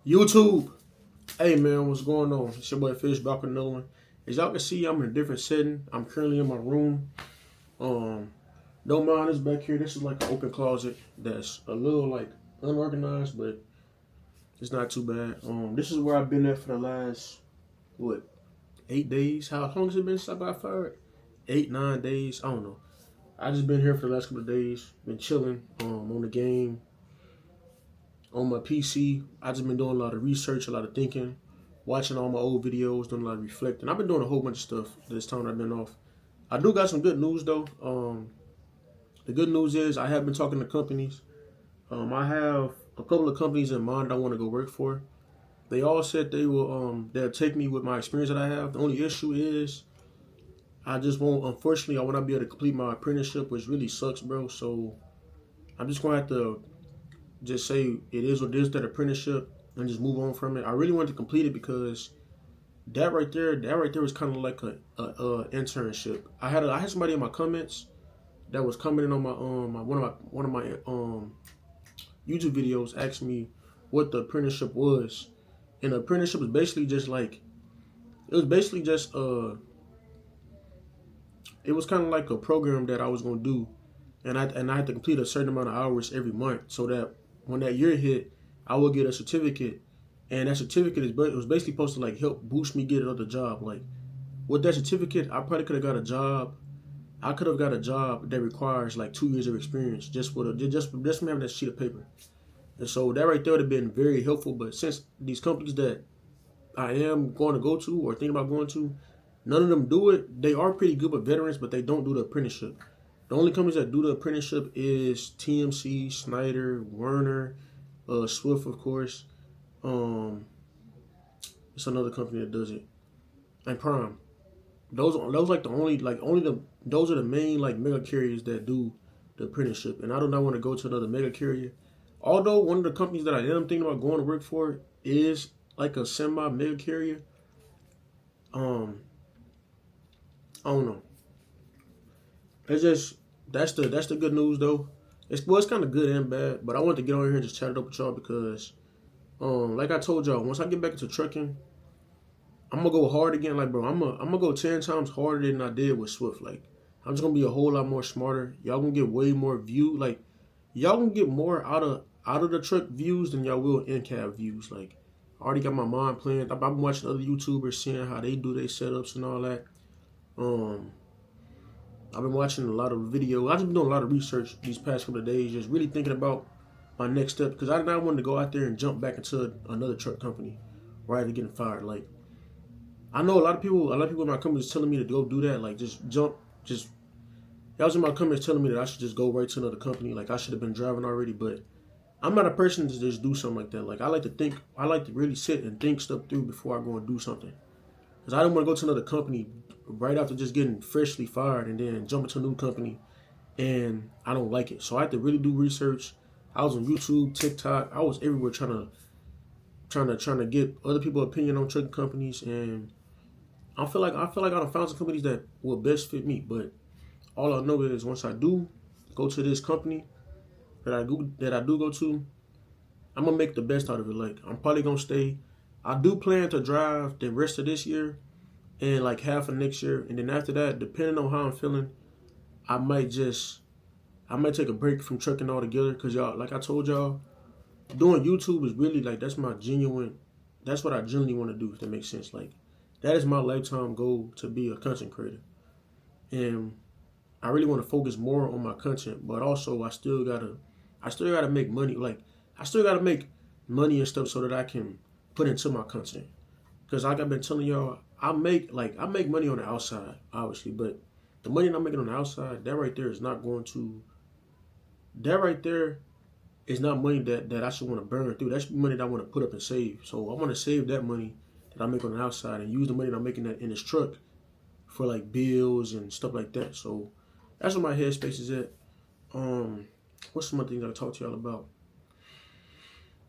YouTube. Hey man, what's going on? It's your boy Fish back with another one. As y'all can see, I'm in a different setting. I'm currently in my room. Um, don't mind this back here. This is like an open closet that's a little like unorganized, but it's not too bad. This is where I've been at for the last 8 days? How long has it been since I got fired? 8, 9 days. I don't know. I just been here for the last couple of days. Been chilling. On the game. On my PC, I just been doing a lot of research, a lot of thinking, watching all my old videos, doing a lot of reflecting. I've been doing a whole bunch of stuff this time I've been off. I do got some good news though. The good news is I have been talking to companies. I have a couple of companies in mind I want to go work for. They all said they'll take me with my experience that I have. The only issue is I just won't. Unfortunately, I will not be able to complete my apprenticeship, which really sucks, bro. So I'm just gonna have to just say it is what it is, that apprenticeship, and just move on from it. I really wanted to complete it because that right there was kind of like a internship. I had somebody in my comments that was commenting on one of my YouTube videos, asked me what the apprenticeship was, and the apprenticeship was basically just like it was kind of like a program that I was gonna do, and I had to complete a certain amount of hours every month so that when that year hit, I would get a certificate, and that certificate it was basically supposed to like help boost me get another job. Like with that certificate, I probably could have got a job. I could have got a job that requires like 2 years of experience just from having that sheet of paper. And so that right there would have been very helpful. But since these companies that I am going to go to or thinking about going to, none of them do it. They are pretty good with veterans, but they don't do the apprenticeship. The only companies that do the apprenticeship is TMC, Snyder, Werner, Swift, of course. It's another company that does it, and Prime. Those like the only like only the those are the main like mega carriers that do the apprenticeship. And I do not want to go to another mega carrier. Although one of the companies that I am thinking about going to work for is like a semi mega carrier. Um, I don't know. It's just that's the good news though. It's kind of good and bad, but I want to get on here and just chat it up with y'all because like I told y'all, once I get back into trucking, I'm gonna go hard again. Like bro, I'm gonna go 10 times harder than I did with Swift. Like I'm just gonna be a whole lot more smarter. Y'all gonna get way more view. Like y'all gonna get more out of the truck views than y'all will in cab views. Like I already got my mind playing. I've been watching other YouTubers, seeing how they do their setups and all that. Um, I've been watching a lot of videos. I've just been doing a lot of research these past couple of days, just really thinking about my next step because I did not want to go out there and jump back into another truck company right after getting fired. Like I know a lot of people in my comments telling me to go do that. Like just jump, just y'all was in my comments telling me that I should just go right to another company. Like I should have been driving already, but I'm not a person to just do something like that. Like I like to think, I like to really sit and think stuff through before I go and do something. Because I don't want to go to another company right after just getting freshly fired and then jump into a new company and I don't like it. So I had to really do research. I was on YouTube, TikTok. I was everywhere trying to get other people's opinion on trucking companies, and I feel like I done found some companies that will best fit me. But all I know is once I do go to this company that I do go to, I'm gonna make the best out of it. Like I'm probably gonna stay. I do plan to drive the rest of this year and like half of next year, and then after that, depending on how I'm feeling, I might take a break from trucking altogether. Cause y'all, like I told y'all, doing YouTube is really like that's what I genuinely want to do. If that makes sense, like that is my lifetime goal to be a content creator, and I really want to focus more on my content, but also I still gotta make money. Like I still gotta make money and stuff so that I can put into my content. Cause like I've been telling y'all, I make money on the outside, obviously, but the money that I'm making on the outside, that right there is not money that I should want to burn through. That's money that I want to put up and save. So I want to save that money that I make on the outside and use the money that I'm making in this truck for like bills and stuff like that. So that's where my headspace is at. What's some other things I talk to y'all about?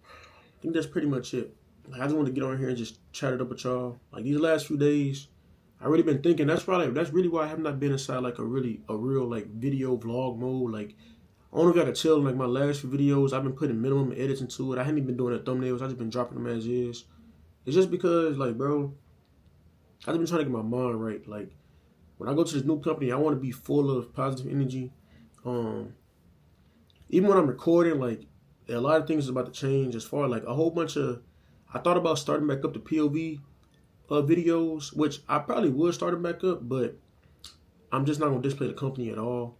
I think that's pretty much it. Like, I just wanted to get on here and just chat it up with y'all. Like these last few days, I really been thinking. That's really why I have not been inside like a real like video vlog mode. Like only got to tell, like, my last few videos, I've been putting minimum edits into it. I haven't even been doing the thumbnails. I just been dropping them as is. It's just because, like, bro, I've been trying to get my mind right. Like, when I go to this new company, I want to be full of positive energy. Even when I'm recording, like, a lot of things is about to change as far, like, a whole bunch of, I thought about starting back up the POV videos, which I probably would start them back up, but I'm just not going to display the company at all.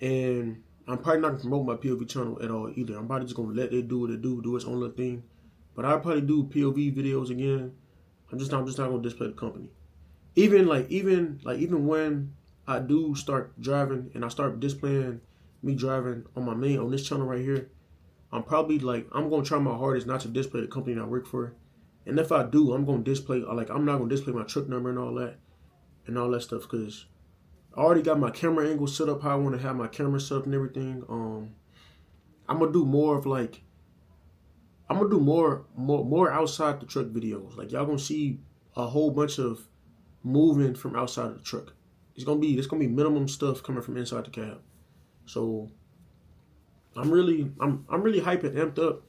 And I'm probably not going to promote my POV channel at all either. I'm probably just going to let it do what it do its own little thing. But I'll probably do POV videos again. I'm just not going to display the company. Even when I do start driving and I start displaying me driving on this channel right here, I'm probably I'm going to try my hardest not to display the company I work for. And if I do, I'm going to display, I'm not going to display my truck number and all that stuff, because I already got my camera angle set up how I want to have my camera set up and everything. I'm going to do more of I'm going to do more outside the truck videos. Like, y'all going to see a whole bunch of moving from outside of the truck. It's going to be minimum stuff coming from inside the cab. So I'm really hyped and amped up.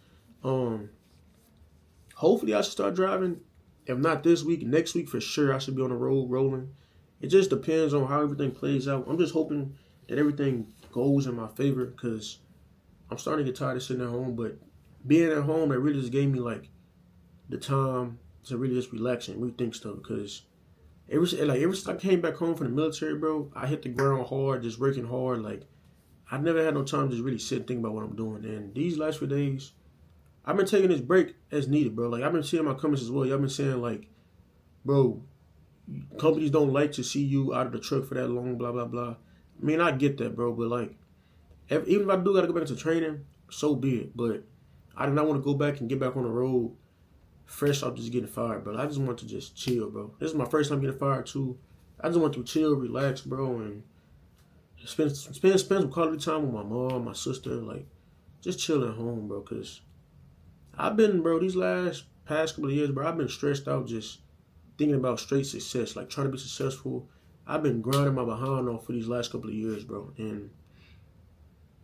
Hopefully I should start driving. If not this week, next week for sure I should be on the road rolling. It just depends on how everything plays out. I'm just hoping that everything goes in my favor, because I'm starting to get tired of sitting at home. But being at home, that really just gave me the time to really just relax and rethink stuff. Because ever since I came back home from the military, bro, I hit the ground hard, just working hard. Like, I never had no time to just really sit and think about what I'm doing. And these last few days, I've been taking this break as needed, bro. Like, I've been seeing my comments as well. Y'all been saying, bro, companies don't like to see you out of the truck for that long, blah, blah, blah. I mean, I get that, bro. But, even if I do got to go back to training, so be it. But I do not want to go back and get back on the road fresh off just getting fired, bro. I just want to just chill, bro. This is my first time getting fired, too. I just want to chill, relax, bro, and spend some quality time with my mom, my sister, just chill at home, bro, because I've been, bro, these past couple of years, bro, I've been stressed out just thinking about straight success, trying to be successful. I've been grinding my behind off for these last couple of years, bro, and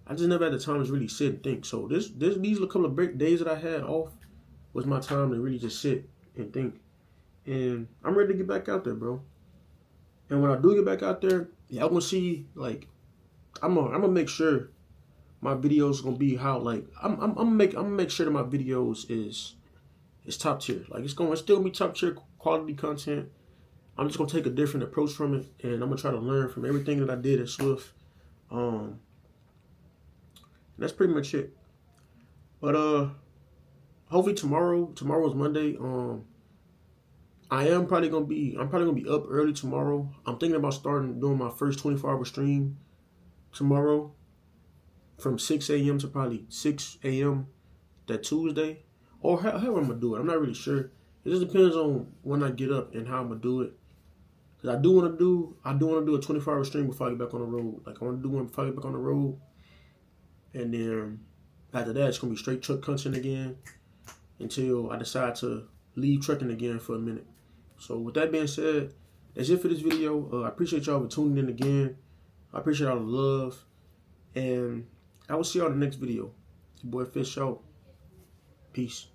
I just never had the time to really sit and think. So these couple of break days that I had off was my time to really just sit and think. And I'm ready to get back out there, bro. And when I do get back out there, y'all gonna see, I'm gonna make sure my videos gonna be how, I'm gonna make sure that my videos is top tier. It's gonna still be top tier quality content. I'm just gonna take a different approach from it, and I'm gonna try to learn from everything that I did at Swift. That's pretty much it. But hopefully tomorrow's Monday. I'm probably gonna be up early tomorrow. I'm thinking about doing my first 24-hour stream tomorrow from 6 a.m. to probably 6 a.m. that Tuesday, or however I'm gonna do it. I'm not really sure. It just depends on when I get up and how I'm gonna do it. Cause I do want to do a 24-hour stream before I get back on the road. I want to do one before I get back on the road, and then after that, it's gonna be straight truck content again until I decide to leave trucking again for a minute. So with that being said, that's it for this video. I appreciate y'all for tuning in again. I appreciate all the love, and I will see y'all in the next video. It's your boy Fish out. Peace.